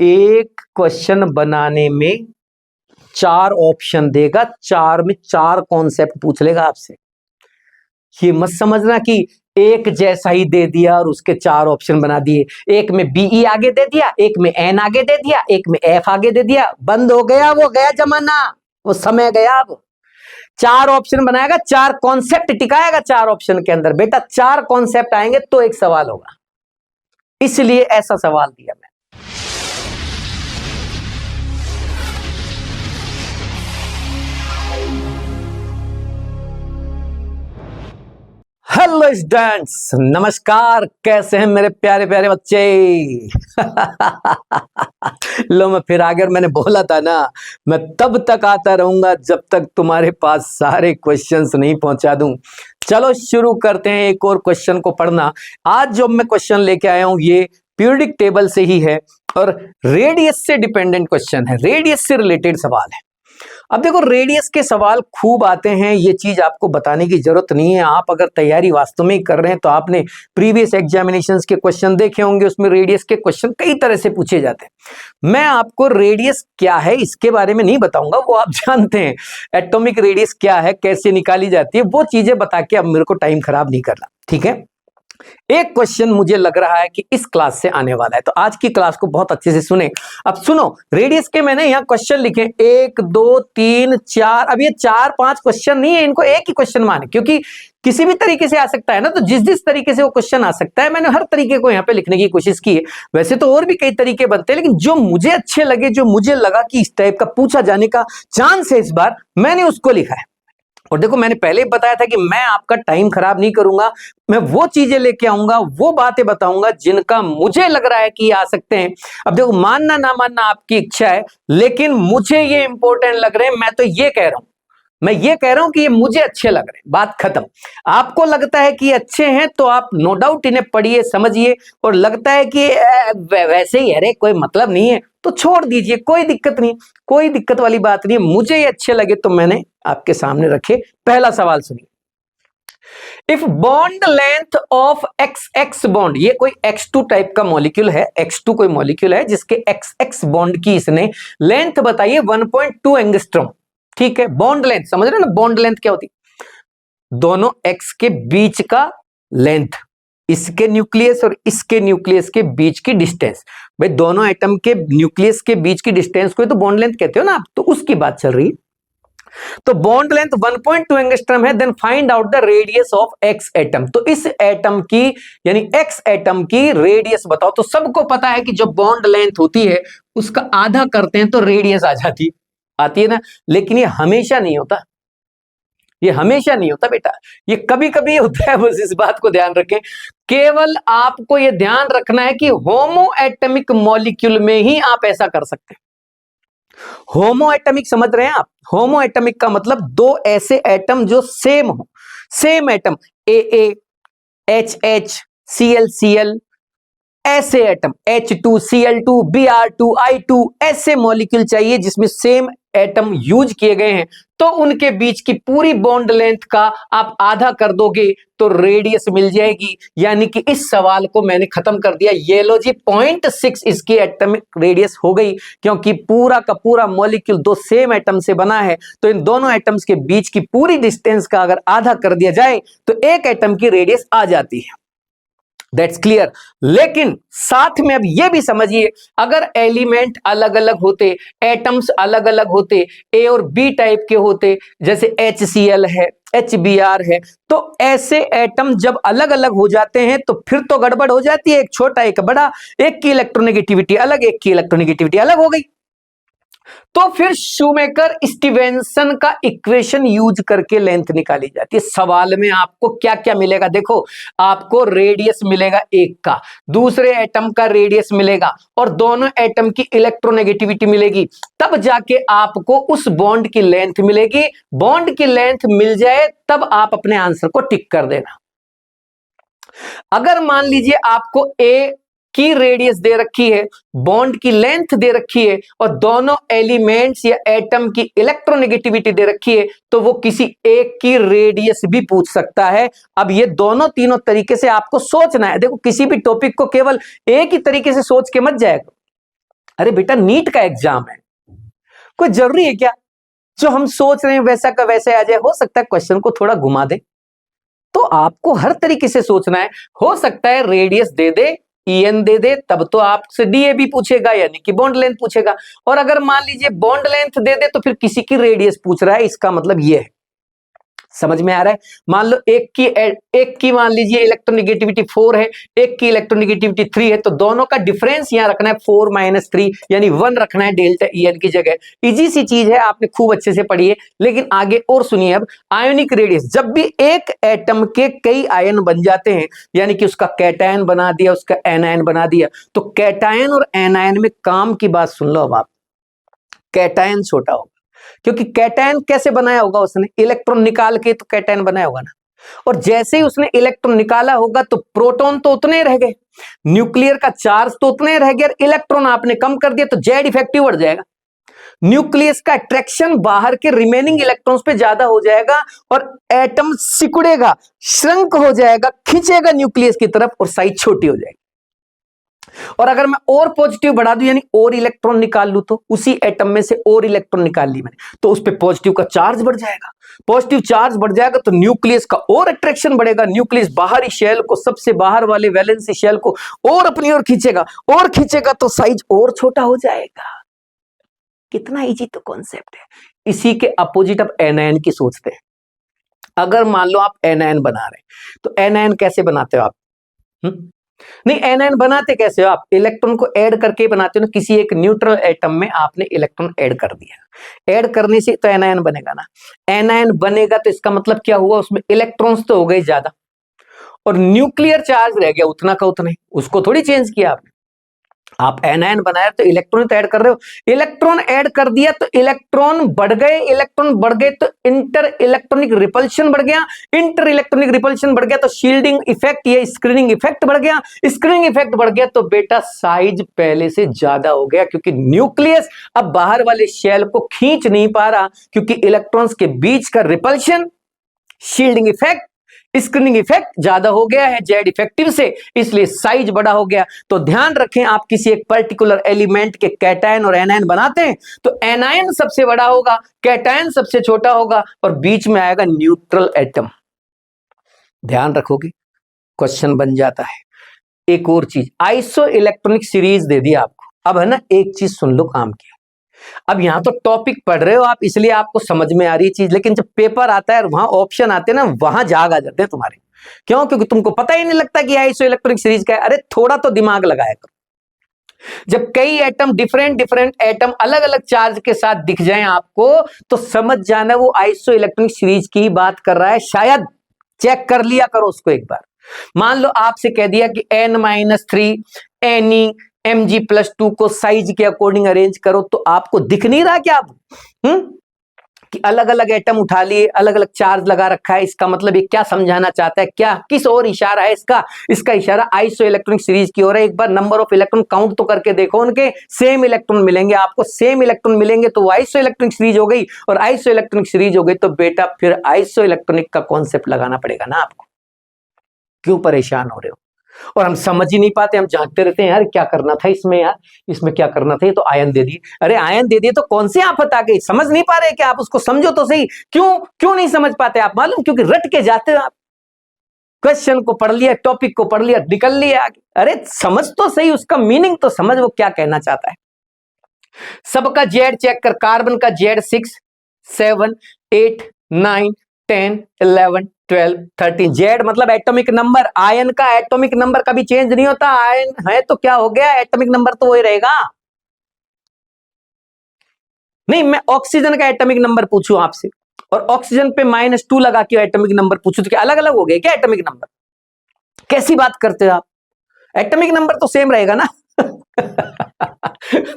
एक क्वेश्चन बनाने में 4 ऑप्शन देगा, 4 में 4 कॉन्सेप्ट पूछ लेगा आपसे। ये मत समझना कि एक जैसा ही दे दिया और उसके 4 ऑप्शन बना दिए, एक में बीई आगे दे दिया, एक में एन आगे दे दिया, एक में एफ आगे दे दिया, बंद हो गया, वो गया जमाना, वो समय गया। अब 4 ऑप्शन बनाएगा, 4 कॉन्सेप्ट टिकाएगा 4 ऑप्शन के अंदर। बेटा 4 कॉन्सेप्ट आएंगे तो एक सवाल होगा, इसलिए ऐसा सवाल दिया मैं। हेलो स्टूडेंट्स, नमस्कार, कैसे हैं मेरे प्यारे प्यारे बच्चे। लो मैं फिर आगे, मैंने बोला था ना मैं तब तक आता रहूंगा जब तक तुम्हारे पास सारे क्वेश्चंस नहीं पहुंचा दूं। चलो शुरू करते हैं एक और क्वेश्चन को पढ़ना। आज जो मैं क्वेश्चन लेके आया हूं ये पीरियोडिक टेबल से ही है और रेडियस से डिपेंडेंट क्वेश्चन है, रेडियस से रिलेटेड सवाल है। अब देखो रेडियस के सवाल खूब आते हैं, ये चीज आपको बताने की जरूरत नहीं है। आप अगर तैयारी वास्तव में कर रहे हैं तो आपने प्रीवियस एग्जामिनेशंस के क्वेश्चन देखे होंगे, उसमें रेडियस के क्वेश्चन कई तरह से पूछे जाते हैं। मैं आपको रेडियस क्या है इसके बारे में नहीं बताऊंगा, वो आप जानते हैं। एटॉमिक रेडियस क्या है, कैसे निकाली जाती है, वो चीजें बता के अब मेरे को टाइम खराब नहीं करना, ठीक है। एक क्वेश्चन मुझे लग रहा है कि इस क्लास से आने वाला है, तो आज की क्लास को बहुत अच्छे से सुने। अब सुनो, रेडियस के मैंने यहाँ क्वेश्चन लिखे 1 2 3 4। अब ये 4-5 क्वेश्चन नहीं है, इनको एक ही क्वेश्चन माने, क्योंकि किसी भी तरीके से आ सकता है ना, तो जिस तरीके से वो क्वेश्चन आ सकता है मैंने हर तरीके को यहाँ पे लिखने की कोशिश की है। वैसे तो और भी कई तरीके बनते हैं, लेकिन जो मुझे अच्छे लगे, जो मुझे लगा कि इस टाइप का पूछा जाने का चांस है इस बार, मैंने उसको लिखा है। और देखो मैंने पहले ही बताया था कि मैं आपका टाइम खराब नहीं करूंगा, मैं वो चीजें लेके आऊंगा, वो बातें बताऊंगा जिनका मुझे लग रहा है कि आ सकते हैं। अब देखो मानना ना मानना आपकी इच्छा है, लेकिन मुझे ये इंपॉर्टेंट लग रहे हैं। मैं तो ये कह रहा हूं, मैं ये कह रहा हूं कि ये मुझे अच्छे लग रहे हैं, बात खत्म। आपको लगता है कि अच्छे हैं तो आप नो डाउट इन्हें पढ़िए, समझिए, और लगता है कि वैसे ही अरे कोई मतलब नहीं है तो छोड़ दीजिए, कोई दिक्कत नहीं, कोई दिक्कत वाली बात नहीं है। मुझे ये अच्छे लगे तो मैंने आपके सामने रखे। पहला सवाल सुनिए। If bond length of XX bond, ये कोई X2 टाइप का मॉलिक्यूल है, X2 कोई मॉलिक्यूल है जिसके XX बॉन्ड की इसने लेंथ बताइए 1.2 एंगस्ट्रॉम, ठीक है। बॉन्ड लेंथ समझ रहे हो ना, बॉन्ड लेंथ क्या होती है? दोनों X के बीच का लेंथ, इसके न्यूक्लियस और इसके न्यूक्लियस के बीच की डिस्टेंस। भाई दोनों एटम के न्यूक्लियस के बीच की डिस्टेंस को तो बॉन्ड लेंथ कहते हो ना आप, तो उसकी बात चल रही है। तो बॉन्ड लेंथ 1.2 एंगस्ट्रॉम है, then find out the radius of X atom. तो इस एटम की यानी X एटम की रेडियस बताओ। तो सबको पता है कि जो बॉन्ड लेंथ होती है उसका आधा करते हैं तो रेडियस आ जाती आती है ना, लेकिन ये हमेशा नहीं होता, ये हमेशा नहीं होता बेटा, ये कभी कभी होता है, बस इस बात को ध्यान रखें। केवल आपको ये ध्यान रखना है कि होमो एटमिक मॉलिक्यूल में ही आप ऐसा कर सकते हैं। होमो एटमिक समझ रहे हैं आप? होमो एटमिक का मतलब दो ऐसे एटम जो सेम हो, same atom, AA HH CL ऐसे atom, H2 CL2 Br2 I2, ऐसे मॉलिक्यूल चाहिए जिसमें सेम एटम यूज किए गए हैं। तो उनके बीच की पूरी बॉन्ड लेंथ का आप आधा कर दोगे तो रेडियस मिल जाएगी। यानी कि इस सवाल को मैंने खत्म कर दिया। ये लो जी 0.6 इसकी एटॉमिक रेडियस हो गई, क्योंकि पूरा का पूरा मॉलिक्यूल दो सेम एटम से बना है। तो इन दोनों एटम्स के बीच की पूरी डिस्टेंस का अगर आधा कर दिया जाए तो एक एटम की रेडियस आ जाती है। That's clear. लेकिन साथ में अब यह भी समझिए, अगर एलिमेंट अलग अलग होते, एटम्स अलग अलग होते, ए और बी टाइप के होते, जैसे HCl है, HBr है, तो ऐसे एटम जब अलग अलग हो जाते हैं तो फिर तो गड़बड़ हो जाती है। एक छोटा एक बड़ा, एक की इलेक्ट्रोनेगेटिविटी अलग, एक की इलेक्ट्रोनेगेटिविटी अलग हो गई। तो फिर शूमेकर स्टीवेंसन का इक्वेशन यूज करके लेंथ निकाली जाती है। सवाल में आपको क्या क्या मिलेगा? देखो आपको रेडियस मिलेगा एक का, दूसरे एटम का रेडियस मिलेगा और दोनों एटम की इलेक्ट्रोनेगेटिविटी मिलेगी, तब जाके आपको उस बॉन्ड की लेंथ मिलेगी। बॉन्ड की लेंथ मिल जाए तब आप अपने आंसर को टिक कर देना। अगर मान लीजिए आपको ए की रेडियस दे रखी है, बॉन्ड की लेंथ दे रखी है और दोनों एलिमेंट्स या एटम की इलेक्ट्रोनेगेटिविटी दे रखी है, तो वो किसी एक की रेडियस भी पूछ सकता है। अब ये दोनों तीनों तरीके से आपको सोचना है। देखो किसी भी टॉपिक को केवल एक ही तरीके से सोच के मत जाएगा, अरे बेटा नीट का एग्जाम है, कोई जरूरी है क्या जो हम सोच रहे हैं वैसा का वैसे आ जाए? हो सकता है क्वेश्चन को थोड़ा घुमा दे, तो आपको हर तरीके से सोचना है। हो सकता है रेडियस दे दे, EN दे दे, तब तो आपसे DAB पूछेगा, यानी कि बॉन्ड लेंथ पूछेगा। और अगर मान लीजिए बॉन्ड लेंथ दे दे तो फिर किसी की रेडियस पूछ रहा है, इसका मतलब ये है। समझ में आ रहा है? मान लो एक की मान लीजिए इलेक्ट्रोनेगेटिविटी 4 है, एक की इलेक्ट्रोनेगेटिविटी 3 है, तो दोनों का डिफरेंस यहां रखना है 4 - 3, यानी 1 रखना है डेल्टा EN की जगह। इजी सी चीज है, आपने खूब अच्छे से पढ़ी है। लेकिन आगे और सुनिए अब, आयोनिक रेडियस, जब भी एक एटम के कई आयन बन जाते हैं, यानी कि उसका कैटायन बना दिया, उसका एनायन बना दिया, तो कैटायन और एनायन में काम की बात सुन लो अब आप। कैटायन छोटा होगा, क्योंकि कैटायन कैसे बनाया होगा उसने? इलेक्ट्रॉन निकाल के तो कैटायन बनाया होगा ना। और जैसे ही उसने इलेक्ट्रॉन निकाला होगा तो प्रोटॉन तो उतने रह गए, न्यूक्लियर का चार्ज तो उतने रह गया, इलेक्ट्रॉन आपने कम कर दिया तो जेड इफेक्टिव बढ़ जाएगा। न्यूक्लियस का अट्रैक्शन बाहर के रिमेनिंग इलेक्ट्रॉन्स पे ज्यादा हो जाएगा और एटम सिकुड़ेगा, श्रंक हो जाएगा, खींचेगा न्यूक्लियस की तरफ और साइज छोटी हो जाएगी। और अगर मैं और पॉजिटिव बढ़ा दूं, यानी और इलेक्ट्रॉन निकाल लूं, तो उसी एटम में से और इलेक्ट्रॉन निकाल ली मैंने, तो उस पर पॉजिटिव का चार्ज बढ़ जाएगा। पॉजिटिव चार्ज बढ़ जाएगा तो न्यूक्लियस का और अट्रैक्शन बढ़ेगा, न्यूक्लियस बाहरी शेल को, सबसे बाहर वाले वैलेंसी शेल को और अपनी ओर खींचेगा, और खींचेगा तो साइज और छोटा हो जाएगा। कितना इजी तो कॉन्सेप्ट है। इसी के अपोजिट अब एनायन की सोचते हैं। अगर मान लो आप एनायन बना रहे हैं, तो एनायन कैसे बनाते हो आप? नहीं, एनायन बनाते कैसे हो आप? इलेक्ट्रॉन को ऐड करके बनाते हो ना। किसी एक न्यूट्रल एटम में आपने इलेक्ट्रॉन ऐड कर दिया, ऐड करने से तो एनायन बनेगा ना। एनायन बनेगा तो इसका मतलब क्या हुआ? उसमें इलेक्ट्रॉन्स तो हो गए ज्यादा और न्यूक्लियर चार्ज रह गया उतना का उतना ही, उसको थोड़ी चेंज किया आपने। आप एनायन बनाया तो इलेक्ट्रॉन तो ऐड कर रहे हो, इलेक्ट्रॉन ऐड कर दिया तो इलेक्ट्रॉन बढ़ गए, इलेक्ट्रॉन बढ़ गए तो इंटर इलेक्ट्रॉनिक रिपल्शन बढ़ गया, इंटर इलेक्ट्रॉनिक रिपल्शन बढ़ गया तो शील्डिंग इफेक्ट या स्क्रीनिंग इफेक्ट बढ़ गया, स्क्रीनिंग इफेक्ट बढ़ गया तो बेटा साइज पहले से ज्यादा हो गया, क्योंकि न्यूक्लियस अब बाहर वाले शेल को खींच नहीं पा रहा, क्योंकि इलेक्ट्रॉन्स के बीच का repulsion, shielding effect, screening effect ज्यादा हो गया है जेड इफेक्टिव से, इसलिए साइज बड़ा हो गया। तो ध्यान रखें, आप किसी एक पर्टिकुलर एलिमेंट के कैटायन और एनायन बनाते हैं तो एनायन सबसे बड़ा होगा, कैटायन सबसे छोटा होगा और बीच में आएगा न्यूट्रल एटम। ध्यान रखोगे, क्वेश्चन बन जाता है। एक और चीज, आइसो इलेक्ट्रॉनिक सीरीज दे दी आपको। अब है ना, एक चीज सुन लो काम की। अब यहां तो टॉपिक पढ़ रहे हो आप, इसलिए आपको समझ में आ रही है चीज, लेकिन जब पेपर आता है और वहां ऑप्शन आते हैं ना, वहां जाग आ जाते हैं तुम्हारे। क्यों? क्योंकि तुमको पता ही नहीं लगता कि आइसो इलेक्ट्रॉनिक सीरीज क्या है। अरे थोड़ा तो दिमाग लगाया करो। जब कई एटम, डिफरेंट डिफरेंट एटम अलग अलग चार्ज के साथ दिख जाएं आपको, तो समझ जाना वो आइसो इलेक्ट्रॉनिक सीरीज की बात कर रहा है। शायद चेक कर लिया करो उसको एक बार। मान लो आपसे कह दिया कि N-3 Ni Mg+2 को साइज के अकॉर्डिंग अरेंज करो, तो आपको दिख नहीं रहा क्या अब? कि अलग अलग एटम उठा लिए, अलग अलग चार्ज लगा रखा है। इसका मतलब ये क्या समझाना चाहता है? क्या, किस ओर इशारा है इसका? इसका इशारा आइसो इलेक्ट्रॉनिक सीरीज की ओर है। एक बार नंबर ऑफ इलेक्ट्रॉन काउंट तो करके देखो, उनके सेम इलेक्ट्रॉन मिलेंगे आपको, सेम इलेक्ट्रॉन मिलेंगे तो वो आइसो इलेक्ट्रॉनिक सीरीज हो गई, और आइसो इलेक्ट्रॉनिक सीरीज हो गई तो बेटा फिर आइसो इलेक्ट्रॉनिक का कॉन्सेप्ट लगाना पड़ेगा ना आपको। क्यों परेशान हो रहे हो? और हम समझ ही नहीं पाते, हम झांकते रहते हैं, यार क्या करना था इसमें, यार इसमें क्या करना था, ये तो आयन दे दिए। अरे आयन दे दिए तो कौन सी आफत आ गई? समझ नहीं पा रहे कि आप उसको समझो तो सही। क्यों क्यों नहीं समझ पाते आप? मालूम, क्योंकि रट के जाते हो आप। क्वेश्चन को पढ़ लिया, टॉपिक को पढ़ लिया, निकल लिया आगे। अरे समझ तो सही, उसका मीनिंग तो समझ, वो क्या कहना चाहता है। सबका जेड चेक कर। कार्बन का जेड 6, 7, 8, 9, 10, 11, 12, 13। जेड मतलब एटॉमिक नंबर। आयन का एटॉमिक नंबर कभी चेंज नहीं होता। आयन है तो क्या हो गया, एटॉमिक नंबर तो वही रहेगा। नहीं, मैं ऑक्सीजन का एटॉमिक नंबर पूछूं आपसे और ऑक्सीजन पे -2 लगा के एटॉमिक नंबर पूछूं, तो क्या अलग अलग हो गए क्या एटॉमिक नंबर? कैसी बात करते हो आप? एटॉमिक नंबर तो सेम रहेगा ना।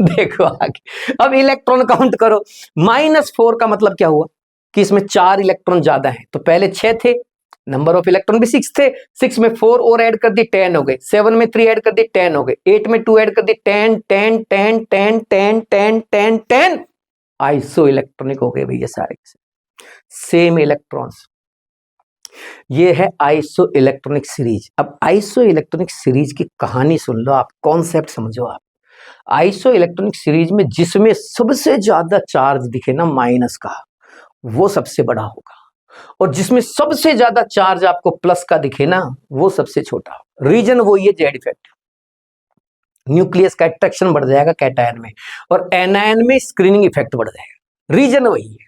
देखो आगे, अब इलेक्ट्रॉन काउंट करो। -4 का मतलब क्या हुआ कि इसमें 4 इलेक्ट्रॉन ज्यादा हैं, तो पहले 6 थे, नंबर ऑफ इलेक्ट्रॉन भी 6 थे, 6 में 4 और ऐड कर दी, 10 हो गए, 7 में 3 ऐड कर दी, 10 हो गए, 8 में 2 ऐड कर दी, 10 10 10 10 10 10 10 10 आइसो इलेक्ट्रॉनिक हो गए भैया सारे सेम इलेक्ट्रॉन्स। ये है आइसो इलेक्ट्रॉनिक सीरीज। अब आइसो इलेक्ट्रॉनिक सीरीज की कहानी सुन लो आप, कॉन्सेप्ट समझो आप। आइसो इलेक्ट्रॉनिक सीरीज में जिसमें सबसे ज्यादा चार्ज दिखे ना माइनस का, वो सबसे बड़ा होगा, और जिसमें सबसे ज्यादा चार्ज आपको प्लस का दिखे ना, वो सबसे छोटा। रीजन वही है, जेड इफेक्ट। न्यूक्लियस का अट्रैक्शन बढ़ जाएगा कैटायन में, और एनायन में स्क्रीनिंग इफेक्ट बढ़ जाएगा। रीजन वही है।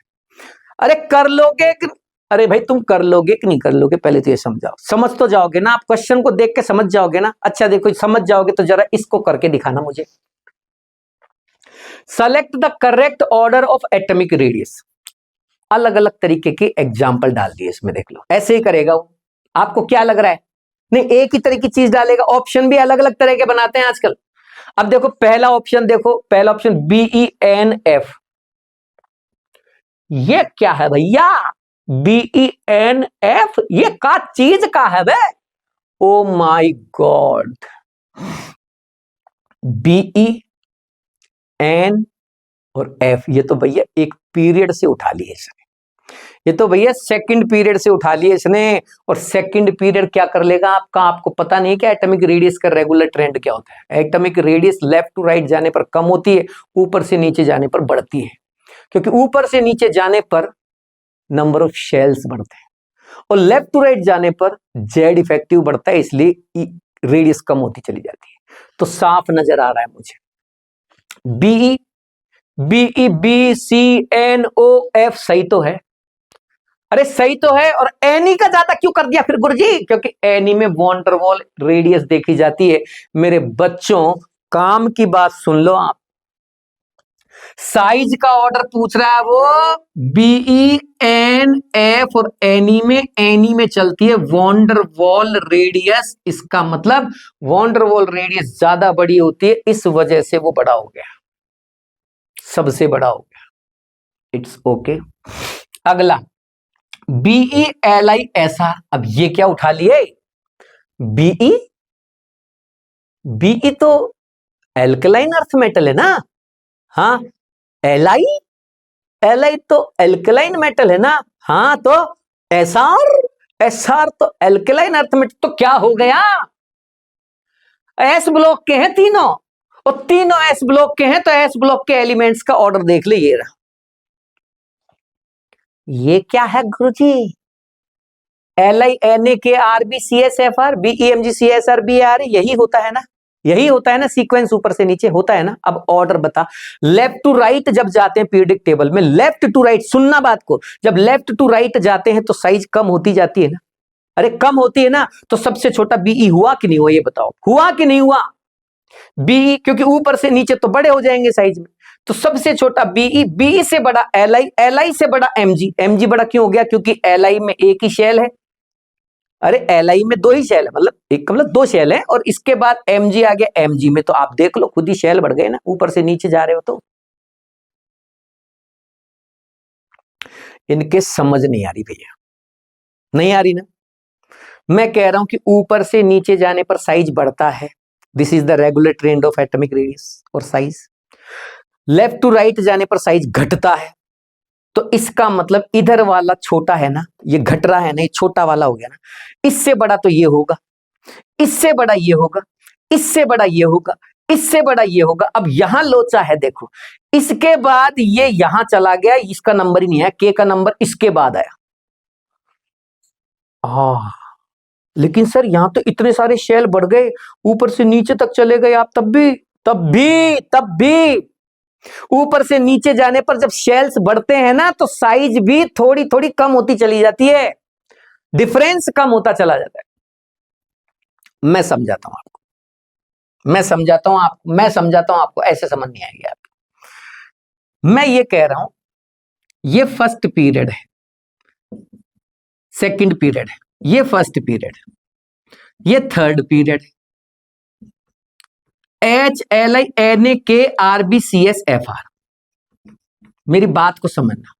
अरे कर लोगे कि, अरे भाई तुम कर लोगे कि नहीं कर लोगे, पहले तो ये समझाओ। समझ तो जाओगे ना, आप क्वेश्चन को देख के समझ जाओगे ना। अच्छा देखो, समझ जाओगे तो जरा इसको करके दिखाना मुझे। Select the correct order of atomic radius. अलग अलग तरीके के एग्जाम्पल डाल दिए इसमें, देख लो। ऐसे ही करेगा वो। आपको क्या लग रहा है? नहीं, एक ही तरह की चीज डालेगा। ऑप्शन भी अलग अलग तरह के बनाते हैं आजकल। अब देखो पहला ऑप्शन, देखो पहला ऑप्शन BENF। ये क्या है भैया? BENF ये का चीज का है बे? ओ माई गॉड। BEN और F, ये तो भैया एक पीरियड से उठा लिए इसने। ये तो भैया सेकंड पीरियड से उठा लिए इसने। और सेकंड पीरियड क्या कर लेगा आपका? आपको पता नहीं क्या एटॉमिक रेडियस का रेगुलर ट्रेंड क्या होता है? Atomic radius left to right जाने पर कम होती है, ऊपर से नीचे जाने पर बढ़ती है। क्योंकि ऊपर से नीचे जाने पर नंबर ऑफ शेल्स बढ़ते हैं, और लेफ्ट टू राइट जाने पर जेड इफेक्टिव बढ़ता है, इसलिए रेडियस कम होती चली जाती है। तो साफ नजर आ रहा है मुझे। BEBCNOF सही तो है। अरे सही तो है, और एनी का ज्यादा क्यों कर दिया फिर गुरुजी? क्योंकि एनी में वॉन डेर वाल रेडियस देखी जाती है। मेरे बच्चों, काम की बात सुन लो आप। साइज का ऑर्डर पूछ रहा है वो। BENF और एनी में चलती है वॉन डेर वाल रेडियस। इसका मतलब वॉन डेर वाल रेडियस ज्यादा बड़ी होती है, इस वजह से वो बड़ा हो गया, सबसे बड़ा हो गया। It's okay. अगला BELISR। अब ये क्या उठा लिए? BE तो एल्कलाइन अर्थ मेटल है ना। हाँ, एलआई तो एल्कलाइन मेटल है ना। हाँ, तो एसआर तो एल्कलाइन अर्थ मेटल। तो क्या हो गया? एस ब्लॉक के हैं तीनों, और तीनों एस ब्लॉक के हैं, तो एस ब्लॉक के एलिमेंट्स का ऑर्डर देख ले। ये रहा। ये क्या है गुरुजी? LINAKRBCSFR BEMGCSRBAR, यही होता है ना, यही होता है ना। सीक्वेंस ऊपर से नीचे होता है ना। अब ऑर्डर बता। लेफ्ट टू राइट जब जाते हैं पीरियडिक टेबल में, लेफ्ट टू राइट, सुनना बात को, जब लेफ्ट टू राइट जाते हैं तो साइज कम होती जाती है ना। अरे कम होती है ना, तो सबसे छोटा BE हुआ कि नहीं हुआ? ये बताओ, हुआ कि नहीं हुआ? BE, क्योंकि ऊपर से नीचे तो बड़े हो जाएंगे साइज में, तो सबसे छोटा BE से बड़ा LI से बड़ा MG बड़ा क्यों हो गया? क्योंकि LI में एक ही शेल है। अरे LI में दो ही शेल है, मतलब एक मतलब दो शेल है, और इसके बाद MG आ गया। MG में तो आप देख लो खुद ही शेल बढ़ गए ना, ऊपर से नीचे जा रहे हो तो। इनके समझ नहीं आ रही भैया, नहीं आ रही ना। मैं कह रहा हूं कि ऊपर से नीचे जाने पर साइज बढ़ता है, this is the regular trend of atomic radius और साइज। लेफ्ट टू राइट जाने पर साइज घटता है, तो इसका मतलब इधर वाला छोटा है ना, ये घट रहा है ना, ये छोटा वाला हो गया ना। इससे बड़ा तो ये होगा, इससे बड़ा ये होगा, इससे बड़ा ये होगा, इससे बड़ा ये होगा। अब यहां लोचा है देखो, इसके बाद ये यहां चला गया, इसका नंबर ही नहीं है, के का नंबर इसके बाद आया। लेकिन सर यहां तो इतने सारे शेल बढ़ गए, ऊपर से नीचे तक चले गए आप, तब भी ऊपर से नीचे जाने पर जब शेल्स बढ़ते हैं ना, तो साइज भी थोड़ी थोड़ी कम होती चली जाती है, डिफरेंस कम होता चला जाता है। मैं समझाता हूं आपको, मैं समझाता हूं आपको, ऐसे समझ नहीं आएगी आपको। मैं ये कह रहा हूं, ये फर्स्ट पीरियड है, सेकंड पीरियड है, ये फर्स्ट पीरियड है, ये थर्ड पीरियड है। HLINAKRBCSFR, मेरी बात को समझना।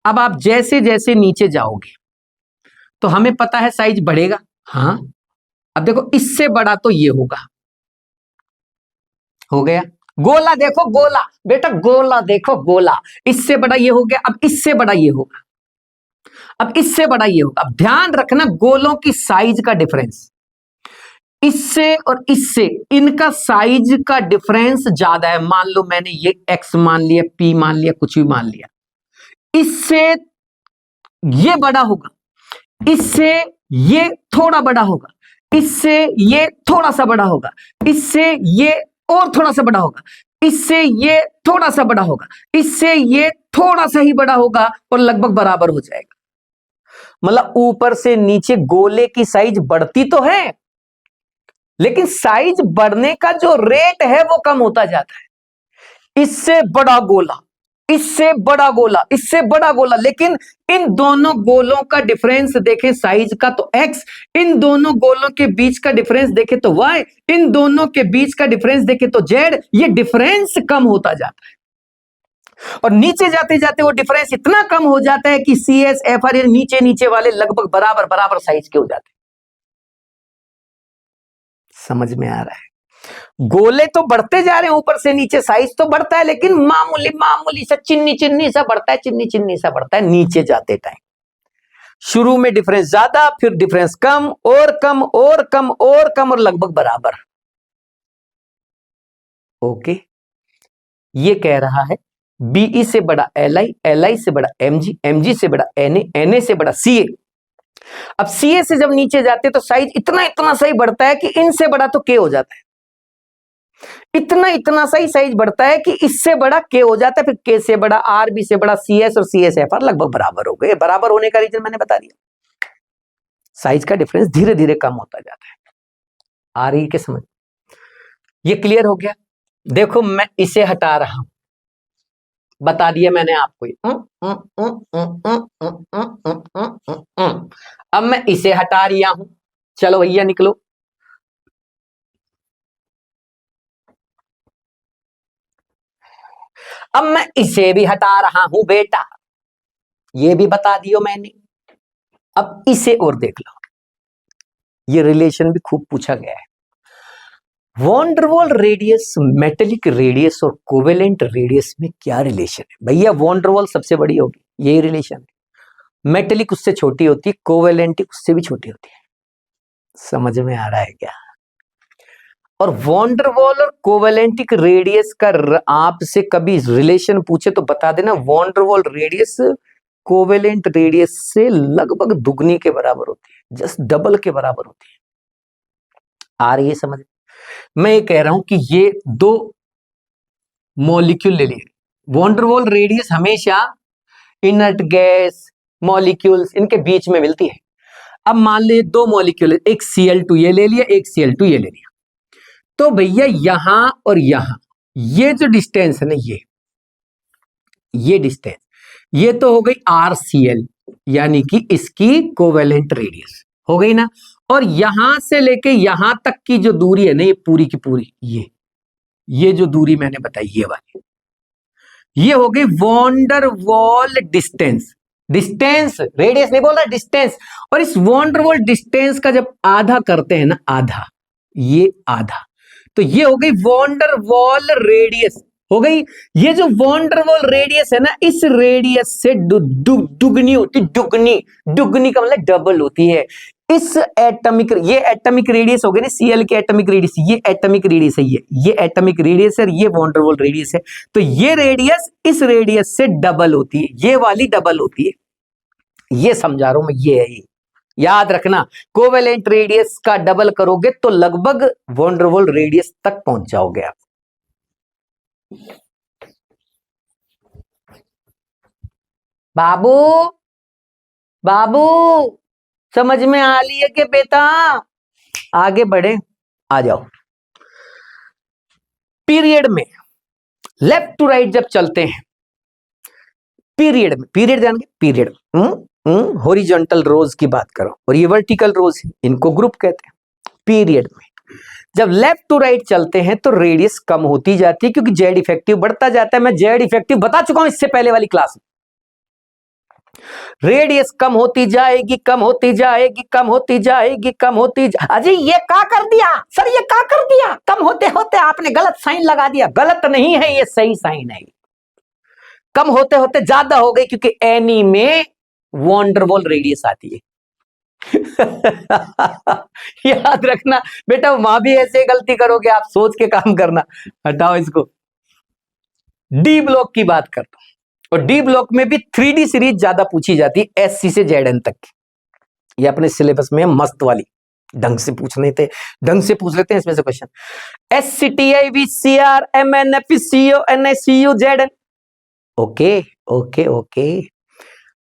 अब आप जैसे जैसे नीचे जाओगे तो हमें पता है साइज बढ़ेगा। हाँ, अब देखो इससे बड़ा तो ये होगा, हो गया। गोला देखो, गोला बेटा, गोला देखो, गोला इससे बड़ा ये हो गया। अब इससे बड़ा ये होगा, अब इससे बड़ा ये होगा। अब ध्यान रखना गोलों की साइज का डिफरेंस। इससे और इससे इनका साइज का डिफरेंस ज्यादा है। मान लो मैंने ये x मान लिया, p मान लिया, कुछ भी मान लिया, इससे ये बड़ा होगा, इससे ये थोड़ा बड़ा होगा, इससे ये थोड़ा सा बड़ा होगा, इससे ये और थोड़ा सा बड़ा होगा, इससे ये थोड़ा सा बड़ा होगा, इससे ये थोड़ा सा ही बड़ा होगा और लगभग बराबर हो जाएगा। मतलब ऊपर से नीचे गोले की साइज बढ़ती तो है, लेकिन साइज बढ़ने का जो रेट है वो कम होता जाता है। इससे बड़ा गोला, इससे बड़ा गोला, इससे बड़ा गोला, लेकिन इन दोनों गोलों का डिफरेंस देखें साइज का तो x, इन दोनों गोलों के बीच का डिफरेंस देखें तो y, इन दोनों के बीच का डिफरेंस देखें तो z। ये डिफरेंस कम होता जाता है और नीचे जाते जाते वो डिफरेंस इतना कम हो जाता है कि CSFR नीचे नीचे वाले लगभग बराबर बराबर साइज के हो जाते हैं। समझ में आ रहा है? गोले तो बढ़ते जा रहे हैं, ऊपर से नीचे साइज तो बढ़ता है, लेकिन मामूली मामूली सा चिन्नी चिन्नी सा बढ़ता है, चिन्नी चिन्नी सा बढ़ता है नीचे जाते टाइम। शुरू में डिफरेंस ज्यादा, फिर डिफरेंस कम और कम और कम और कम और लगभग बराबर। ओके, ये कह रहा है BE से बड़ा LI, LI से बड़ा MG, MG से बड़ा NA, NA से बड़ा CA। अब CA से जब नीचे जाते तो साइज इतना इतना सा ही बढ़ता है कि इनसे बड़ा तो K हो जाता है, इतना इतना सा ही साइज बढ़ता है कि इससे बड़ा K हो जाता है, फिर K से बड़ा RB से बड़ा CS और CSFR लगभग बराबर हो गए। बराबर होने का रीजन मैंने बता दिया, साइज का डिफरेंस धीरे धीरे कम होता जाता है। आ रही है समझ? ये क्लियर हो गया? देखो मैं इसे हटा रहा हूं, बता दिया मैंने आपको। अब मैं इसे हटा रिया हूं, चलो भैया निकलो। अब मैं इसे भी हटा रहा हूं बेटा, ये भी बता दियो मैंने। अब इसे और देख लो, ये रिलेशन भी खूब पूछा गया है। वॉन डर वाल रेडियस, मेटेलिक रेडियस और कोवेलेंट रेडियस में क्या रिलेशन है? भैया वॉन डर वाल सबसे बड़ी होगी, यही रिलेशन है। मेटेलिक उससे छोटी होती है, कोवेलेंट उससे भी छोटी होती है। समझ में आ रहा है क्या? और वॉन डर वाल और कोवेलेंटिक रेडियस का आपसे कभी रिलेशन पूछे तो बता देना, वॉन डर वाल रेडियस कोवेलेंट रेडियस से लगभग दुगनी के बराबर होती है, जस्ट डबल के बराबर होती है। आ रही है समझ? मैं ये कह रहा हूं कि ये दो मॉलिक्यूल ले लिए, वॉन डर वाल रेडियस हमेशा इनर्ट गैस मॉलिक्यूल्स इनके बीच में मिलती है। अब मान लीजिए दो मॉलिक्यूल, एक Cl2 ये ले लिया, एक Cl2 ये ले लिया, तो भैया यहां और यहां ये जो डिस्टेंस है ना, ये डिस्टेंस, ये तो हो गई RCl, यानी कि इसकी कोवेलेंट रेडियस हो गई ना। और यहां से लेके यहां तक की जो दूरी है ना, ये पूरी की पूरी, ये जो दूरी मैंने बताई ये वाली, ये हो गई वॉन डर वाल डिस्टेंस। डिस्टेंस रेडियस नहीं बोल रहा, डिस्टेंस। और इस वॉन डर वाल डिस्टेंस का जब आधा करते हैं ना, आधा, ये आधा, तो ये हो गई वॉन डर वाल रेडियस हो गई। ये जो वॉन डर वाल रेडियस है ना, इस रेडियस से दुगनी होती, दुगनी का मतलब डबल होती है। इस एटॉमिक, ये एटॉमिक रेडियस हो गई ना Cl की एटॉमिक रेडियस, ये एटॉमिक रेडियस है, ये एटॉमिक रेडियस है, ये वॉन डर वाल रेडियस है। तो ये रेडियस इस रेडियस से डबल होती है, ये वाली डबल होती है। ये समझा रहा हूं मैं, ये है। याद रखना, कोवेलेंट रेडियस का डबल करोगे तो लगभग वॉन डर वाल रेडियस तक पहुंच जाओगे आप। बाबू बाबू समझ में आ लिया कि बेटा? आगे बढ़े, आ जाओ। पीरियड में लेफ्ट टू राइट जब चलते हैं, पीरियड में, पीरियड जान गए, पीरियड हॉरिजॉन्टल रोज की बात करो और ये वर्टिकल रोज, इनको ग्रुप कहते हैं। पीरियड में जब लेफ्ट टू राइट चलते हैं तो रेडियस कम होती जाती है, क्योंकि जेड इफेक्टिव बढ़ता जाता है। मैं जेड इफेक्टिव बता चुका हूं इससे पहले वाली क्लास में। रेडियस कम होती जाएगी, कम होती जाएगी, कम होती जाएगी, कम होती अजी ये क्या कर दिया सर, ये क्या कर दिया? कम होते होते आपने गलत साइन लगा दिया। गलत नहीं है, ये सही साइन है। कम होते होते ज्यादा हो गई, क्योंकि एनी में वॉन डर वाल रेडियस आती है। याद रखना बेटा, वहां भी ऐसे गलती करोगे, आप सोच के काम करना। हटाओ इसको। डी ब्लॉक की बात करता हूं, और डी ब्लॉक में भी 3D सीरीज ज्यादा पूछी जाती है, SC से ZN तक की। ये अपने सिलेबस में मस्त वाली ढंग से पूछने थे, ढंग से पूछ लेते हैं इसमें से question. SCTI VCR MNF CO NI CU ZN। Okay okay okay,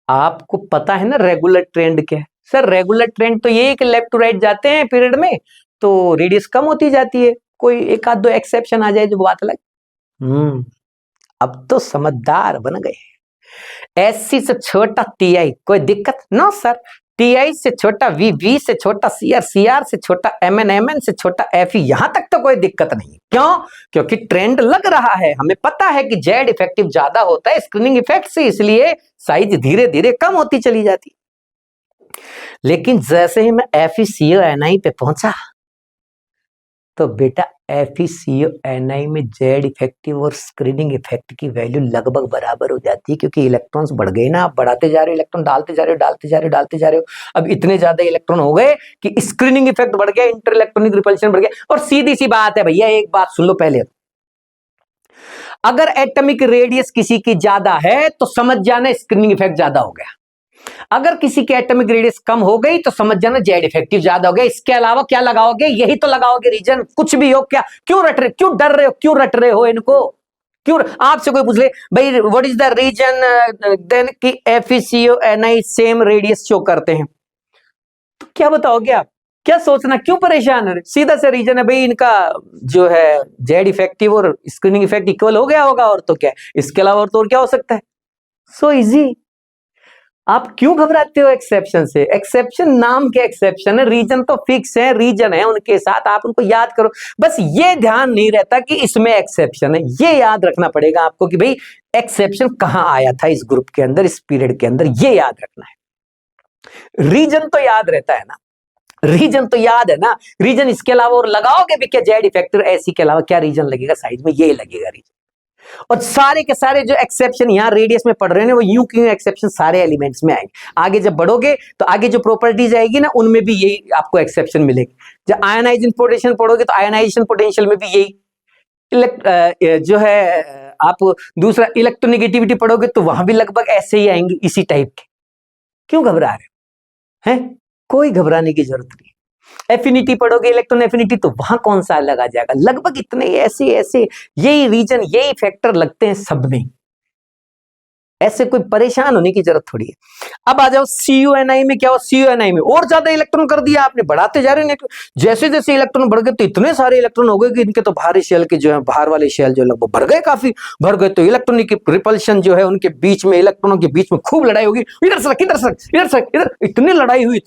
आपको पता है ना रेगुलर ट्रेंड क्या है? सर रेगुलर ट्रेंड तो ये कि लेफ्ट टू राइट जाते हैं पीरियड में तो रेडियस कम होती जाती है, कोई एक आध दो एक्सेप्शन आ जाए जो बात अलग। अब तो समझदार बन गए। SC से छोटा TI कोई दिक्कत ना सर, TI से छोटा V से छोटा CR से छोटा MN से छोटा FE, यहां तक तो कोई दिक्कत नहीं। क्यों? क्योंकि ट्रेंड लग रहा है, हमें पता है कि Z इफेक्टिव ज्यादा होता है स्क्रीनिंग इफेक्ट से, इसलिए साइज धीरे धीरे कम होती चली जाती। लेकिन जैसे ही मैं FE CO NI पे पहुंचा तो बेटा FE CO NI में Z इफेक्टिव और स्क्रीनिंग इफेक्ट की वैल्यू लगभग बराबर हो जाती है, क्योंकि इलेक्ट्रॉन्स बढ़ गए ना, आप बढ़ाते जा रहे हो इलेक्ट्रॉन, डालते जा रहे हो डालते जा रहे हो। अब इतने ज्यादा इलेक्ट्रॉन हो गए कि स्क्रीनिंग इफेक्ट बढ़ गया, इंटर इलेक्ट्रॉनिक रिपल्शन बढ़ गया। और सीधी सी बात है भैया, एक बात सुन लो पहले, अगर एटॉमिक रेडियस किसी की ज्यादा है तो समझ जाना स्क्रीनिंग इफेक्ट ज्यादा हो गया, अगर किसी की एटॉमिक रेडियस कम हो गई तो समझ जाना Z इफेक्टिव ज्यादा हो गया। इसके अलावा क्या लगाओगे? यही तो लगाओगे रीजन, कुछ भी हो। क्या क्यों रट रहे, क्यों डर रहे हो, क्यों रट रहे हो इनको? क्यों? आपसे कोई पूछ ले भाई what is the reason then कि FE CO NI same radius show करते हैं, तो क्या बताओगे आप? क्या सोचना, क्यों परेशान है? सीधा सा रीजन है भाई, इनका जो है Z इफेक्टिव और स्क्रीनिंग इफेक्ट इक्वल हो गया होगा, और तो क्या, इसके अलावा और तो और क्या हो सकता है? So easy. आप क्यों घबराते हो एक्सेप्शन से? एक्सेप्शन नाम के एक्सेप्शन है, रीजन तो फिक्स है, रीजन है उनके साथ, आप उनको याद करो। बस ये ध्यान नहीं रहता कि इसमें एक्सेप्शन है, ये याद रखना पड़ेगा आपको कि भाई एक्सेप्शन कहां आया था इस ग्रुप के अंदर, इस पीरियड के अंदर, ये याद रखना है। रीजन तो याद रहता है ना, रीजन तो याद है ना, रीजन इसके अलावा और लगाओगे भी क्या? Z इफेक्टिव SC के अलावा क्या रीजन लगेगा साइड में? ये लगेगा रीजन। और सारे के सारे जो एक्सेप्शन यहाँ रेडियस में पढ़ रहे हैं वो यूं क्यों एक्सेप्शन सारे एलिमेंट्स में आएंगे। आगे जब बढ़ोगे तो आगे जो प्रॉपर्टीज आएगी ना उनमें भी यही आपको एक्सेप्शन मिलेगी। जब आयनाइजेशन पोटेंशियल पढ़ोगे तो आयनाइजेशन पोटेंशियल में भी यही जो है, आप दूसरा इलेक्ट्रोनेगेटिविटी पढ़ोगे तो वहां भी लगभग ऐसे ही आएंगे, इसी टाइप के। क्यों घबरा रहे हैं? कोई घबराने की जरूरत नहीं। एफिनिटी पढ़ोगे इलेक्ट्रॉन एफिनिटी तो वहां कौन सा लगा जाएगा, लगभग इतने ऐसे यही रीजन यही फैक्टर लगते हैं सब में, ऐसे कोई परेशान होने की जरूरत थोड़ी है। अब आ जाओ CuNi में, क्या हो CuNi में और ज्यादा इलेक्ट्रॉन कर दिया आपने, बढ़ाते जा रहे हैं, जैसे जैसे इलेक्ट्रॉन बढ़ गए तो इतने सारे इलेक्ट्रॉन हो गए कि इनके तो बाहरी शेल के जो है, बाहर वाले शेल जो लगभग भर गए, काफी भर गए, तो इलेक्ट्रॉनिक रिपल्शन जो है उनके बीच में, इलेक्ट्रॉनों के बीच में खूब लड़ाई होगी, इधर से इधर से इधर से इधर, इतनी लड़ाई हुई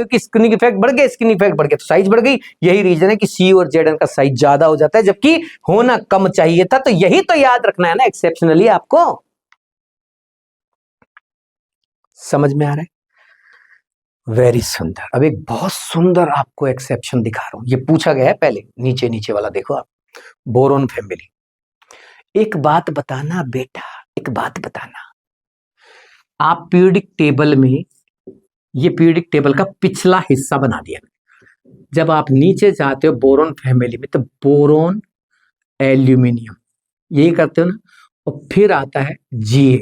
कि स्क्रीनिंग इफेक्ट बढ़ गया, स्क्रीनिंग इफेक्ट बढ़ गया तो साइज बढ़ गई। यही रीजन है कि C और ZN का साइज ज्यादा हो जाता है, जबकि होना कम चाहिए था। तो यही तो याद रखना है ना एक्सेप्शनली आपको। समझ में आ रहा है? वेरी सुंदर। अब एक बहुत सुंदर आपको एक्सेप्शन दिखा रहा हूं, ये पूछा गया है पहले, नीचे नीचे वाला देखो आप, बोरोन फैमिली। एक बात बताना बेटा, एक बात बताना, आप पीरियोडिक टेबल में, ये पीरियोडिक टेबल का पिछला हिस्सा बना दिया, जब आप नीचे जाते हो बोरोन फैमिली में तो बोरोन एल्यूमिनियम यही करते हो ना, और फिर आता है Ga,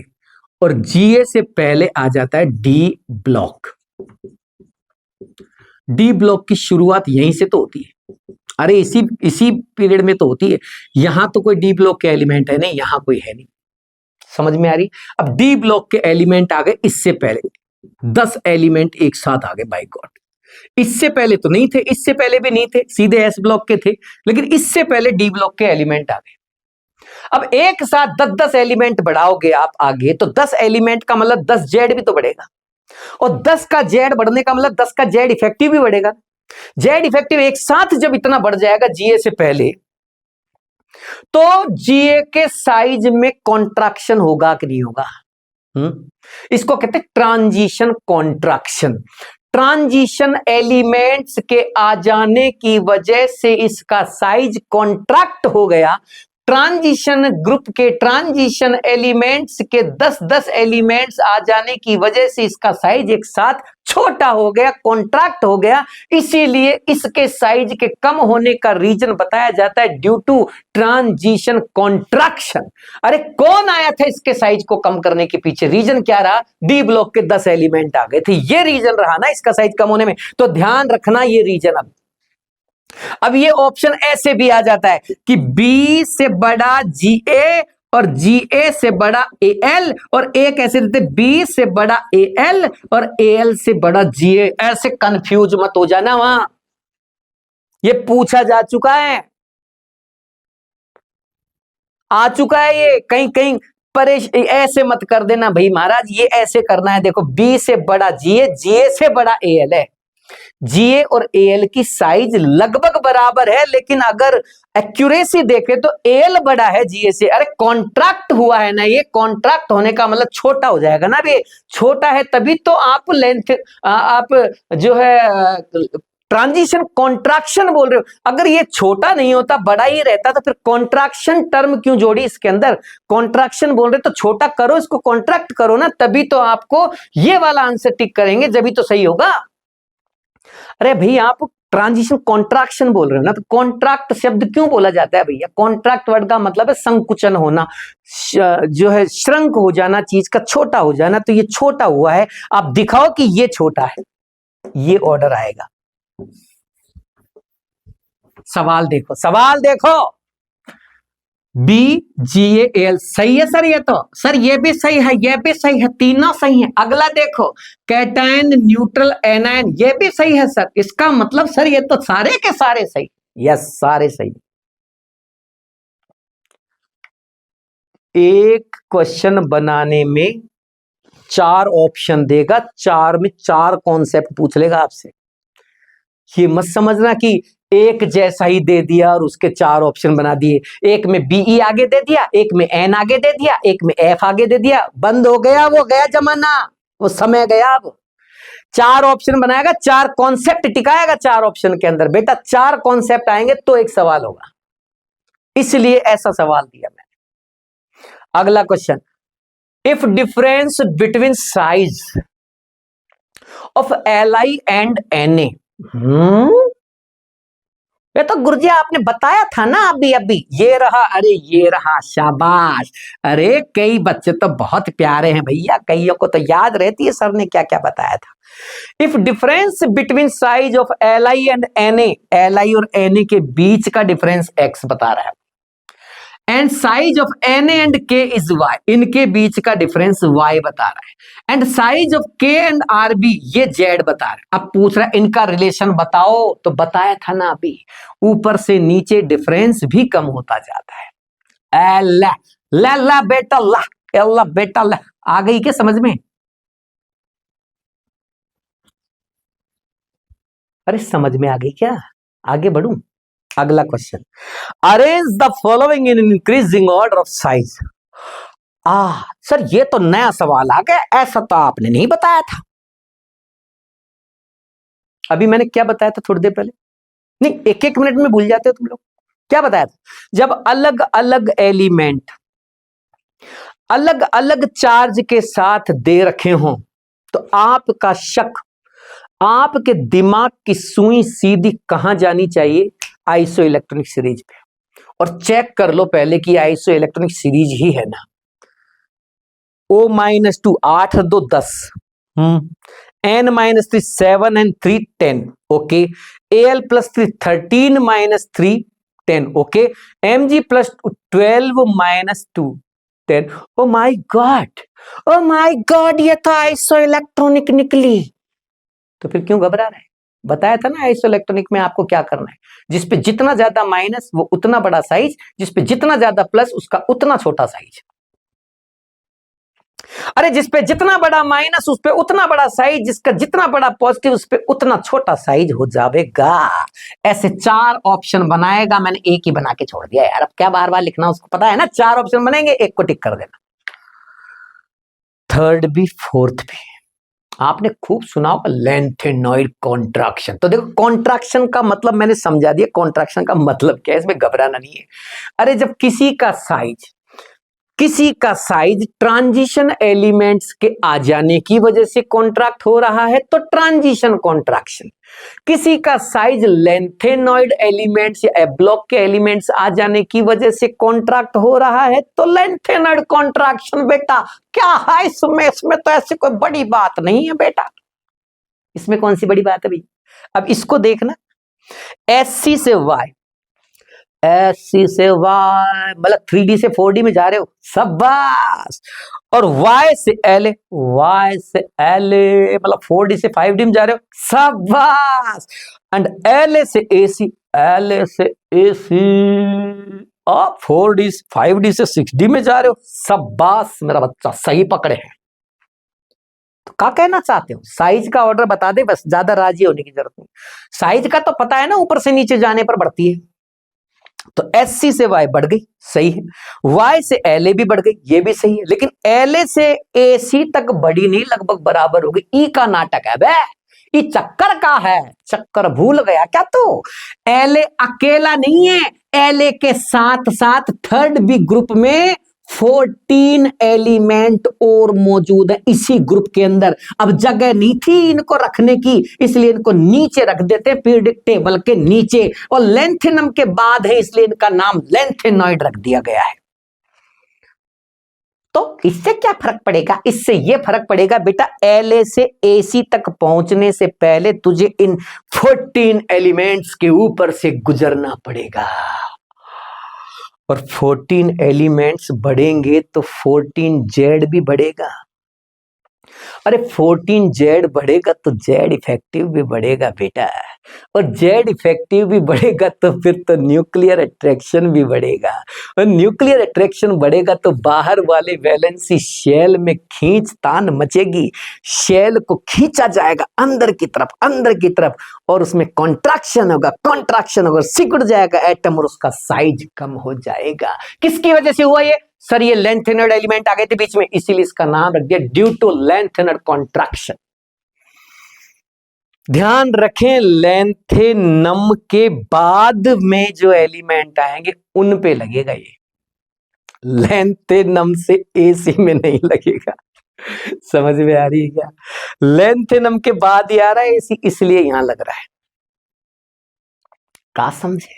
और Ga से पहले आ जाता है D ब्लॉक। D ब्लॉक की शुरुआत यहीं से तो होती है, अरे इसी पीरियड में तो होती है। यहां तो कोई D ब्लॉक के एलिमेंट है नहीं, यहां कोई है नहीं, समझ में आ रही? अब D ब्लॉक के एलिमेंट आ गए, इससे पहले 10 एलिमेंट एक साथ आ गए, बाय गॉड। इससे पहले तो नहीं थे, इससे पहले भी नहीं थे, सीधे S ब्लॉक के थे, लेकिन इससे पहले D ब्लॉक के एलिमेंट आ गए। अब एक साथ 10-10 एलिमेंट बढ़ाओगे आप आगे, तो 10 एलिमेंट का मतलब 10 Z भी तो बढ़ेगा, और 10 का Z बढ़ने का मतलब 10 का Z इफेक्टिव भी बढ़ेगा। Z इफेक्टिव एक साथ जब इतना बढ़ जाएगा Ga से पहले, तो Ga के साइज में कॉन्ट्रैक्शन होगा कि नहीं होगा? इसको कहते हैं ट्रांजिशन कॉन्ट्रैक्शन। ट्रांजिशन एलिमेंट्स के आ जाने की वजह से इसका साइज कॉन्ट्रैक्ट हो गया, ट्रांजिशन ग्रुप के ट्रांजिशन एलिमेंट्स के 10-10 एलिमेंट्स आ जाने की वजह से इसका साइज एक साथ छोटा हो गया, कॉन्ट्रैक्ट हो गया। इसीलिए इसके साइज के कम होने का रीजन बताया जाता है ड्यू टू ट्रांजिशन कॉन्ट्रैक्शन। अरे कौन आया था इसके साइज को कम करने के पीछे? रीजन क्या रहा? डी ब्लॉक के 10 एलिमेंट आ गए थे, ये रीजन रहा ना इसका साइज कम होने में। तो ध्यान रखना ये रीजन। अब ये ऑप्शन ऐसे भी आ जाता है कि बी से बड़ा GA और GA से बड़ा AL, और एक ऐसे देते बी से बड़ा AL और AL से बड़ा GA। ऐसे कंफ्यूज मत हो जाना, वहां ये पूछा जा चुका है, आ चुका है ये कहीं कहीं। ऐसे मत कर देना भाई महाराज, ये ऐसे करना है। देखो बी से बड़ा GA, GA से बड़ा AL है। GA और AL की साइज लगभग बराबर है, लेकिन अगर एक्यूरेसी देखें तो AL बड़ा है GA से। अरे कॉन्ट्रैक्ट हुआ है ना, ये कॉन्ट्रैक्ट होने का मतलब छोटा हो जाएगा ना। ये छोटा है तभी तो आप लेंथ, आप जो है ट्रांजिशन कॉन्ट्रैक्शन बोल रहे हो। अगर ये छोटा नहीं होता, बड़ा ही रहता, तो फिर कॉन्ट्रैक्शन टर्म क्यों जोड़ी इसके अंदर? कॉन्ट्रैक्शन बोल रहे तो छोटा करो, इसको कॉन्ट्रैक्ट करो ना, तभी तो आपको ये वाला आंसर टिक करेंगे, जब तो सही होगा। अरे भैया आप ट्रांजिशन कॉन्ट्रैक्शन बोल रहे हो ना, तो कॉन्ट्रैक्ट शब्द क्यों बोला जाता है भैया? कॉन्ट्रैक्ट वर्ड का मतलब है संकुचन होना, जो है श्रंक हो जाना, चीज का छोटा हो जाना। तो ये छोटा हुआ है, आप दिखाओ कि ये छोटा है, ये ऑर्डर आएगा। सवाल देखो, सवाल देखो। BGAL सही है सर, ये तो सर ये भी सही है, ये भी सही है, तीनों सही है। अगला देखो कैटायन न्यूट्रल एनायन, ये भी सही है सर। इसका मतलब सर ये तो सारे के सारे सही। यस, सारे सही। एक क्वेश्चन बनाने में 4 ऑप्शन देगा, 4 में 4 कॉन्सेप्ट पूछ लेगा आपसे। ये मत समझना कि एक जैसा ही दे दिया और उसके 4 ऑप्शन बना दिए। एक में BE आगे दे दिया, एक में N आगे दे दिया, एक में F आगे दे दिया, बंद हो गया, वो गया जमाना, वो समय गया। अब 4 ऑप्शन बनाएगा, 4 कॉन्सेप्ट टिकाएगा 4 ऑप्शन के अंदर। बेटा 4 कॉन्सेप्ट आएंगे तो एक सवाल होगा, इसलिए ऐसा सवाल दिया मैंने। अगला question, if difference between size of Li and Na। ये तो गुरुजी आपने बताया था ना अभी ये रहा। अरे ये रहा, शाबाश। अरे कई बच्चे तो बहुत प्यारे हैं भैया, कईयों को तो याद रहती है सर ने क्या क्या बताया था। If difference between size of Li and Na, Li और Na के बीच का डिफरेंस x बता रहा है, and size of Na and K is y, इनके बीच का डिफरेंस y बता रहा है, and size of K and RB ये z बता रहा है। अब पूछ रहा है इनका रिलेशन बताओ, तो बताया था ना अभी, ऊपर से नीचे डिफरेंस भी कम होता जाता है। ला ला ला बेटा ला, अल्लाह बेटा ला, आ गई क्या समझ में? अरे समझ में आ गई क्या? आगे बढ़ूं? अगला question, arrange the following in increasing order of size. Sir ये तो नया सवाल आ गया, ऐसा तो आपने नहीं बताया था। अभी मैंने क्या बताया था थोड़ी देर पहले? नहीं, एक एक मिनट में भूल जाते हो तुम लोग। क्या बताया था? जब अलग अलग एलिमेंट अलग अलग चार्ज के साथ दे रखे हों, तो आपका शक, आपके दिमाग की सुई सीधी कहां जानी चाहिए? आइसो इलेक्ट्रॉनिक सीरीज पे। और चेक कर लो पहले कि आइसो इलेक्ट्रॉनिक सीरीज ही है ना। O-2 8 2 10, N-3 7 and 3 10, okay. Al+3 13 -3 10, okay. Mg+2 12 -2 10। Oh my God, oh my God, ये तो आइसो इलेक्ट्रॉनिक निकली। तो फिर क्यों घबरा रहे हैं? बताया था ना आइसो इलेक्ट्रॉनिक में आपको क्या करना है। जिसपे जितना ज्यादा माइनस वो उतना बड़ा साइज, जिसपे जितना ज्यादा प्लस उसका उतना छोटा साइज। अरे जिसपे जितना बड़ा माइनस उस पे उतना बड़ा साइज, जिसका जितना बड़ा पॉजिटिव उस पे उतना छोटा साइज हो जाएगा। ऐसे 4 ऑप्शन बनाएगा, मैंने एक ही बना के छोड़ दिया यार, अब क्या बार बार लिखना, उसको पता है ना 4 ऑप्शन बनेंगे, एक को टिक कर देना। थर्ड भी फोर्थ भी आपने खूब सुना होगा लेंथेनॉइड कॉन्ट्रैक्शन। तो देखो कॉन्ट्रैक्शन का मतलब मैंने समझा दिया, कॉन्ट्रैक्शन का मतलब क्या है, इसमें घबराना नहीं है। अरे जब किसी का साइज ट्रांजिशन एलिमेंट्स के आ जाने की वजह से कॉन्ट्रैक्ट हो रहा है तो ट्रांजिशन कॉन्ट्रैक्शन। किसी का साइज लेंथेनॉइड एलिमेंट्स या ब्लॉक के एलिमेंट्स आ जाने की वजह से कॉन्ट्रैक्ट हो रहा है तो लेंथेनॉइड कॉन्ट्रैक्शन। बेटा क्या है इसमें तो ऐसी कोई बड़ी बात नहीं है बेटा, इसमें कौन सी बड़ी बात है भाई। अब इसको देखना, एससी से वाई, एससी से वाई मतलब 3D से 4D में जा रहे हो, शाबाश। और वाई से एल ए, वाई से एल ए मतलब 4D से 5D में जा रहे हो, शाबाश। एंड एल ए से एसी, एल ए से एसी और 4D 5D से 6D में जा रहे हो, शाबाश मेरा बच्चा, सही पकड़े हैं। तो क्या कहना चाहते हो, साइज का ऑर्डर बता दे बस, ज्यादा राजी होने की जरूरत नहीं। साइज का तो पता है ना, ऊपर से नीचे जाने पर बढ़ती है। तो एससी से वाई बढ़ गई, सही है। वाई से एल ए भी बढ़ गई, ये भी सही है। लेकिन एल ए से एसी तक बढ़ी नहीं, लगभग बराबर हो गई। ई का नाटक है बे, ये चक्कर का है, चक्कर भूल गया क्या तू। एल ए अकेला नहीं है, एल ए के साथ साथ थर्ड बी ग्रुप में 14 एलिमेंट और मौजूद है इसी ग्रुप के अंदर। अब जगह नहीं थी इनको रखने की, इसलिए इनको नीचे रख देते पीरियडिक टेबल के नीचे, और लेंथेनम के बाद है इसलिए इनका नाम लेंथेनॉइड रख दिया गया है। तो इससे क्या फर्क पड़ेगा, इससे यह फर्क पड़ेगा बेटा, एल से एसी तक पहुंचने से पहले तुझे इन 14 एलिमेंट्स के ऊपर से गुजरना पड़ेगा। और 14 एलिमेंट्स बढ़ेंगे तो 14 जेड भी बढ़ेगा। अरे 14 जेड बढ़ेगा तो जेड इफेक्टिव भी बढ़ेगा बेटा, और जेड इफेक्टिव भी बढ़ेगा तो फिर तो न्यूक्लियर अट्रैक्शन भी बढ़ेगा, और न्यूक्लियर अट्रैक्शन बढ़ेगा तो बाहर वाले वैलेंसी शेल में खींचतान मचेगी, शेल को खींचा जाएगा अंदर की तरफ, और उसमें कॉन्ट्रैक्शन होगा, सिकुड़ जाएगा एटम और उसका साइज कम हो जाएगा। किसकी वजह से हुआ ये सर, ये लेंथेनॉइड एलिमेंट आ गए थे बीच में, इसीलिए इसका नाम रख दिया ड्यू टू लेंथेनॉइड कॉन्ट्रैक्शन। ध्यान रखें, लेंथेनम के बाद में जो एलिमेंट आएंगे उन पे लगेगा ये, लेंथेनम से एसी में नहीं लगेगा। समझ में आ रही है क्या, लेंथेनम के बाद ही आ रहा है एसी, इसलिए यहां लग रहा है। क्या समझे,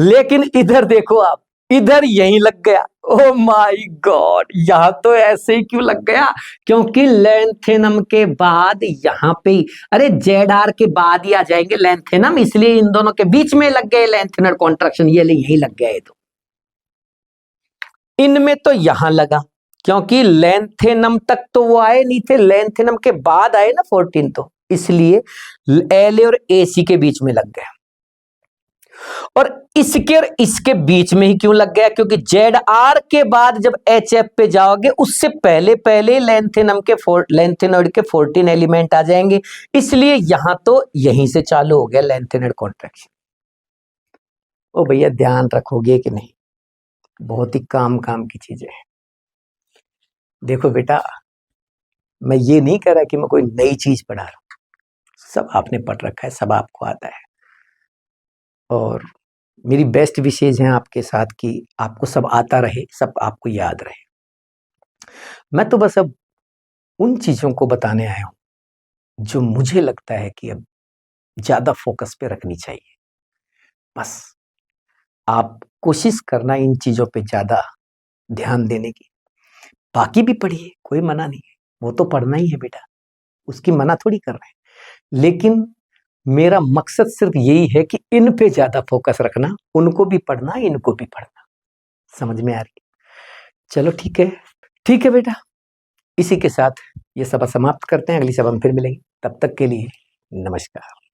लेकिन इधर देखो आप, इधर यहीं लग गया। ओ माय गॉड, यहां तो ऐसे ही क्यों लग गया, क्योंकि लेंथेनम के बाद यहां पे, अरे जेड आर के बाद ही आ जाएंगे लेंथेनम, इसलिए इन दोनों के बीच में लग गए लेंथेनम कॉन्ट्रैक्शन, ये यहीं लग गए। तो इनमें तो यहां लगा, क्योंकि लेंथेनम तक तो वो आए नहीं थे, लेंथेनम के बाद आए ना 14, तो इसलिए एल और एसी के बीच में लग गया। और इसके और इसके बीच में ही क्यों लग गया, क्योंकि जेड आर के बाद जब एच एफ पे जाओगे उससे पहले लेंथेनॉइड के 14 एलिमेंट आ जाएंगे, इसलिए यहां तो यहीं से चालू हो गया लेंथेनॉइड कॉन्ट्रैक्शन। ओ भैया ध्यान रखोगे कि नहीं, बहुत ही काम की चीजें हैं। देखो बेटा, मैं ये नहीं कह रहा कि मैं कोई नई चीज पढ़ा रहा हूं, सब आपने पढ़ रखा है, सब आपको आता है, और मेरी बेस्ट विशेष हैं आपके साथ कि आपको सब आता रहे, सब आपको याद रहे। मैं तो बस अब उन चीजों को बताने आया हूं जो मुझे लगता है कि अब ज्यादा फोकस पे रखनी चाहिए। बस आप कोशिश करना इन चीजों पे ज्यादा ध्यान देने की। बाकी भी पढ़िए, कोई मना नहीं है, वो तो पढ़ना ही है बेटा, उसकी मना थोड़ी कर रहे हैं, लेकिन मेरा मकसद सिर्फ यही है कि इन पे ज्यादा फोकस रखना, उनको भी पढ़ना, इनको भी पढ़ना। समझ में आ रही है, चलो ठीक है बेटा, इसी के साथ ये सभा समाप्त करते हैं, अगली सभा में फिर मिलेंगे, तब तक के लिए नमस्कार।